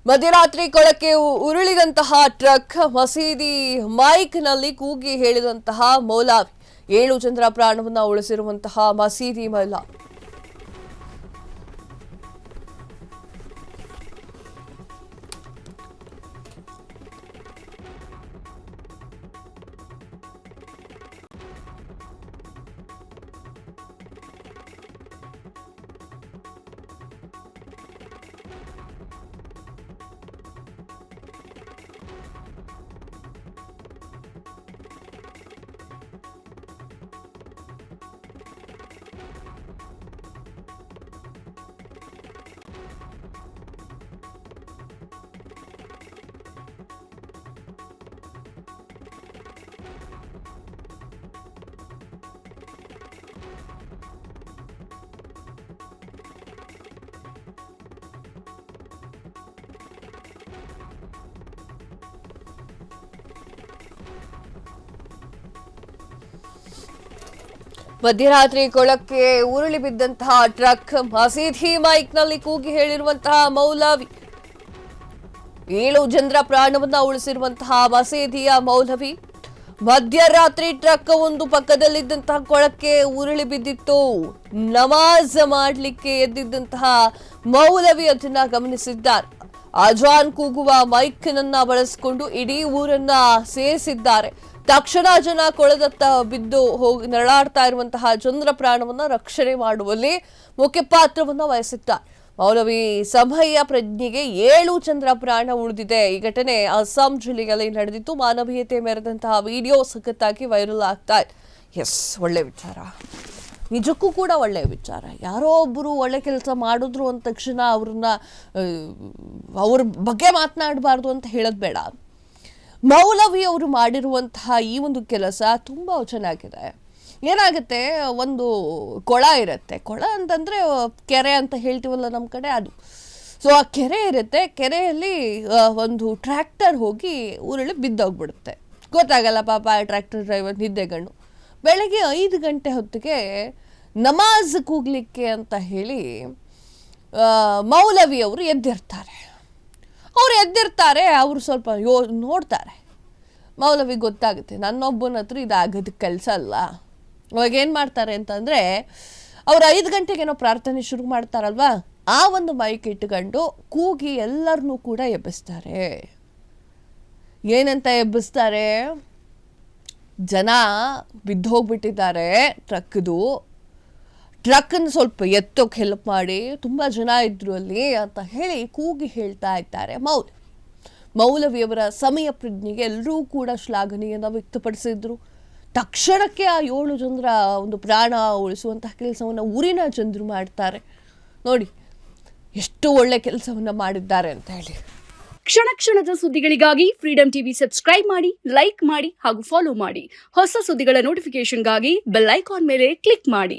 ಮಧ್ಯರಾತ್ರಿ ಕೊಳಕ್ಕೆ ಉರುಳಿದಂತಹ ಟ್ರಕ್ ಮಸೀದಿ ಮೈಕ್ನಲ್ಲಿ ಕೂಗಿ ಹೇಳಿದಂತಹ ಮೌಲಾವಿ 7 ಜನರ ಪ್ರಾಣವನ್ನ ಉಳಿಸಿರುವಂತಹ ಮಸೀದಿ ಮೌಲಾವಿ ಮಧ್ಯರಾತ್ರಿ ಕೊಳಕ್ಕೆ ಉರುಳಿ ಬಿದ್ದಂತಹ ಟ್ರಕ್ ಮಸೀದಿ ಮೈಕ್ನಲ್ಲಿ ಕೂಗಿ ಹೇಳಿರುವಂತಹ ಮೌಲವಿ 7 ಜನರ ಪ್ರಾಣವನ್ನ ಉಳಿಸಿರುವಂತಹ ಮಸೀದಿಯ ಮೌಲವಿ ಮಧ್ಯರಾತ್ರಿ ಟ್ರಕ್ ಒಂದು ಪಕ್ಕದಲ್ಲಿದ್ದಂತಹ ಕೊಳಕ್ಕೆ ಉರುಳಿ ಬಿದ್ದಿತ್ತು. ನಮಾಜ್ ಮಾಡಲಿಕ್ಕೆ ಎದ್ದಿದ್ದಂತಹ ಮೌಲವಿ ಅದನ್ನ ಗಮನಿಸಿದ್ದಾರೆ. ಅಜಾನ್ ಕೂಗುವ ಮೈಕ್ನನ್ನ ಬಳಸಿಕೊಂಡು ಇಡೀ ಊರನ್ನ ಸೇರಿಸಿದ್ದಾರೆ. ತಕ್ಷಣ ಜನ ಕೊಳದತ್ತ ಬಿದ್ದು ಹೋಗಿ ನರಳಾಡ್ತಾ ಇರುವಂತಹ ಜನರ ಪ್ರಾಣವನ್ನ ರಕ್ಷಣೆ ಮಾಡುವಲ್ಲಿ ಮುಖ್ಯ ಪಾತ್ರವನ್ನ ವಹಿಸಿದ್ದಾರೆ. ಮೌಲವಿ ಸಮಯ ಪ್ರಜ್ಞೆಗೆ 7 ಜನರ ಪ್ರಾಣ ಉಳಿದಿದೆ. ಈ ಘಟನೆ ಅಸ್ಸಾಂ ಜಿಲ್ಲೆಯಲ್ಲಿ ನಡೆದಿತ್ತು. ಮಾನವೀಯತೆ ಮೆರೆದಂತಹ ವಿಡಿಯೋ ಸಖತ್ತಾಗಿ ವೈರಲ್ ಆಗ್ತಾ ಇದೆ. ಎಸ್, ಒಳ್ಳೆ ವಿಚಾರ, ನಿಜಕ್ಕೂ ಕೂಡ ಒಳ್ಳೆಯ ವಿಚಾರ. ಯಾರೋ ಒಬ್ಬರು ಒಳ್ಳೆ ಕೆಲಸ ಮಾಡಿದ್ರು ಅಂದ ತಕ್ಷಣ ಅವ್ರ ಬಗ್ಗೆ ಮಾತನಾಡಬಾರ್ದು ಅಂತ ಹೇಳೋದು ಬೇಡ. ಮೌಲವಿ ಅವರು ಮಾಡಿರುವಂತಹ ಈ ಒಂದು ಕೆಲಸ ತುಂಬ ಚೆನ್ನಾಗಿದೆ. ಏನಾಗುತ್ತೆ, ಒಂದು ಕೊಳ ಇರುತ್ತೆ. ಕೊಳ ಅಂತಂದರೆ ಕೆರೆ ಅಂತ ಹೇಳ್ತೀವಲ್ಲ ನಮ್ಮ ಕಡೆ, ಅದು. ಸೊ ಆ ಕೆರೆ ಇರುತ್ತೆ. ಕೆರೆಯಲ್ಲಿ ಒಂದು ಟ್ರ್ಯಾಕ್ಟರ್ ಹೋಗಿ ಊರಲ್ಲಿ ಬಿದ್ದೋಗ್ಬಿಡುತ್ತೆ. ಗೊತ್ತಾಗಲ್ಲ ಪಾಪ ಟ್ರ್ಯಾಕ್ಟರ್ ಡ್ರೈವರ್ ನಿದ್ದೆಗಣ್ಣು. ಬೆಳಗ್ಗೆ 5 ಗಂಟೆ ಹೊತ್ತಿಗೆ ನಮಾಜ್ ಕೂಗ್ಲಿಕ್ಕೆ ಅಂತ ಹೇಳಿ ಮೌಲವಿ ಅವರು ಎದ್ದಿರ್ತಾರೆ. ಅವರು ಸ್ವಲ್ಪ ನೋಡ್ತಾರೆ. ಮೌಲವಿ ಗೊತ್ತಾಗುತ್ತೆ, ನನ್ನೊಬ್ಬನ ಹತ್ರ ಇದಾಗೋದು ಕೆಲಸ ಅಲ್ಲ. ಅವಾಗ ಏನು ಮಾಡ್ತಾರೆ ಅಂತಂದರೆ, ಅವ್ರು 5 ಗಂಟೆಗೇನೋ ಪ್ರಾರ್ಥನೆ ಶುರು ಮಾಡ್ತಾರಲ್ವಾ, ಆ ಒಂದು ಮೈಕ್ ಇಟ್ಕೊಂಡು ಕೂಗಿ ಎಲ್ಲರನ್ನೂ ಕೂಡ ಎಬ್ಬಿಸ್ತಾರೆ. ಏನಂತ ಎಬ್ಬಿಸ್ತಾರೆ, ಜನ ಬಿದ್ದು ಹೋಗ್ಬಿಟ್ಟಿದ್ದಾರೆ, ಟ್ರಕ್ಕನ್ನು ಸ್ವಲ್ಪ ಎತ್ತೋಕೆ ಹೆಲ್ಪ್ ಮಾಡಿ, ತುಂಬ ಜನ ಇದ್ರು ಅಲ್ಲಿ ಅಂತ ಹೇಳಿ ಕೂಗಿ ಹೇಳ್ತಾ ಇದ್ದಾರೆ ಮೌಲವಿಯವರ ಸಮಯ ಪ್ರಜ್ಞೆಗೆ ಎಲ್ಲರೂ ಕೂಡ ಶ್ಲಾಘನೆಯನ್ನು ವ್ಯಕ್ತಪಡಿಸಿದ್ರು. ತಕ್ಷಣಕ್ಕೆ ಆ 7 ಜನರ ಒಂದು ಪ್ರಾಣ ಉಳಿಸುವಂತಹ ಕೆಲಸವನ್ನು ಊರಿನ ಜನರು ಮಾಡ್ತಾರೆ. ನೋಡಿ ಎಷ್ಟು ಒಳ್ಳೆ ಕೆಲಸವನ್ನು ಮಾಡಿದ್ದಾರೆ ಅಂತ ಹೇಳಿ. ಕ್ಷಣ ಕ್ಷಣದ ಸುದ್ದಿಗಳಿಗಾಗಿ ಫ್ರೀಡಂ ಟಿವಿ ಸಬ್ಸ್ಕ್ರೈಬ್ ಮಾಡಿ, ಲೈಕ್ ಮಾಡಿ ಹಾಗೂ ಫಾಲೋ ಮಾಡಿ. ಹೊಸ ಸುದ್ದಿಗಳ ನೋಟಿಫಿಕೇಶನ್ಗಾಗಿ ಬೆಲ್ ಐಕಾನ್ ಮೇಲೆ ಕ್ಲಿಕ್ ಮಾಡಿ.